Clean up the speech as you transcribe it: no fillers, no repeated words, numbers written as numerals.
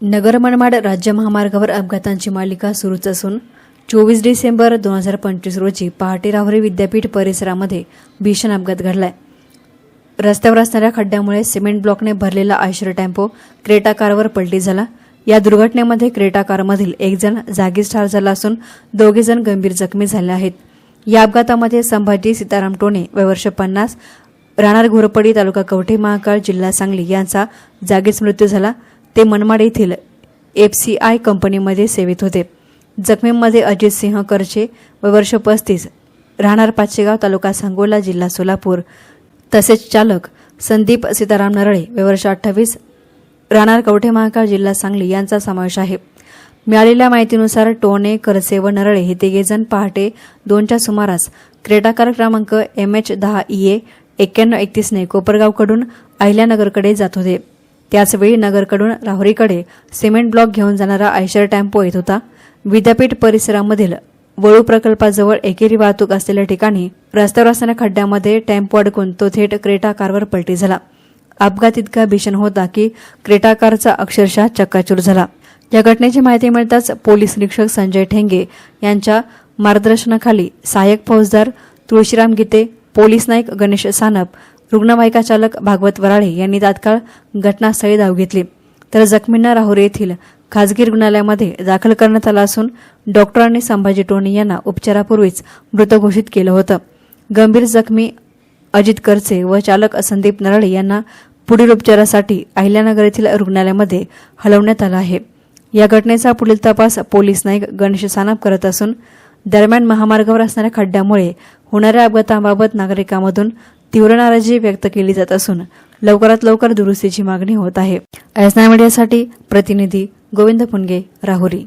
नगर मनमाड राज्य महामार्गावर अपघातांची मालिका सुरूच असून 24 डिसेंबर 2025 रोजी पहाटे राहुरी विद्यापीठ परिसरामध्ये भीषण अपघात घडलाय। रस्त्यावर असणाऱ्या खड्ड्यामुळे सिमेंट ब्लॉकने भरलेला आयशर टेम्पो क्रेटा कारवर पलटी झाला। या दुर्घटनेमध्ये क्रेटा कारमधील एक जण जागीच ठार झाला असून दोघे जण गंभीर जखमी झाले आहेत। या अपघातामध्ये संभाजी सीताराम टोणे वय वर्ष 50 राहणार घोरपडी तालुका कवठे महाकाळ जिल्हा सांगली यांचा जागीच मृत्यू झाला। ते मनमाड येथील FCI कंपनीमध्ये सेवेत होते। जखमींमध्ये अजित सिंह करचे वय वर्ष 35 राहणार पाचेगाव तालुका सांगोला जिल्हा सोलापूर तसेच चालक संदीप सीताराम नरळे वय वर्ष 28 राहणार कवठे महाकाळ जिल्हा सांगली यांचा समावेश आहे। मिळालेल्या माहितीनुसार टोणे करसे व नरळे हे तिघेजण पहाटे 2च्या सुमारास क्रेटा कार क्रमांक MH10EA 9131 ने कोपरगावकडून अहिल्यानगरकडे जात होते। त्याचवेळी नगरकडून राहुरीकडे सिमेंट ब्लॉक घेऊन जाणारा आयशर टेम्पो येत होता। विद्यापीठ परिसरामधील वळू प्रकल्पाजवळ एकेरी वाहतूक असलेल्या ठिकाणी रस्त्यावर असणाऱ्या खड्ड्यामध्ये टेम्पो अडकून तो थेट क्रेटा कारवर पलटी झाला। अपघात इतका भीषण होता की क्रेटा कारचा अक्षरशः चक्काचूर झाला। या घटनेची माहिती मिळताच पोलीस निरीक्षक संजय ठेंगे यांच्या मार्गदर्शनाखाली सहाय्यक फौजदार तुळशीराम गीते, पोलीस नाईक गणेश सानप, रुग्णवाहिका चालक भागवत वराळे यांनी तात्काळ घटनास्थळी धाव घेतली। तर जखमींना राहुरी येथील खासगी रुग्णालयामध्ये दाखल करण्यात आलं असून डॉक्टरांनी संभाजी टोणे यांना उपचारापूर्वीच मृत घोषित केलं होतं। गंभीर जखमी अजित करचे व चालक संदीप नरळे यांना पुढील उपचारासाठी अहिल्यानगर येथील रुग्णालयामध्ये हलवण्यात आलं आहे। या घटनेचा पुढील तपास पोलीस नाईक गणेश सानप करत असून दरम्यान महामार्गावर असणाऱ्या खड्ड्यामुळे होणाऱ्या अपघातांबाबत नागरिकांमधून तीव्र नाराजी व्यक्त केली जात असून लवकरात लवकर दुरुस्तीची मागणी होत आहे। मीडियासाठी प्रतिनिधी गोविंद पुनगे, राहुरी।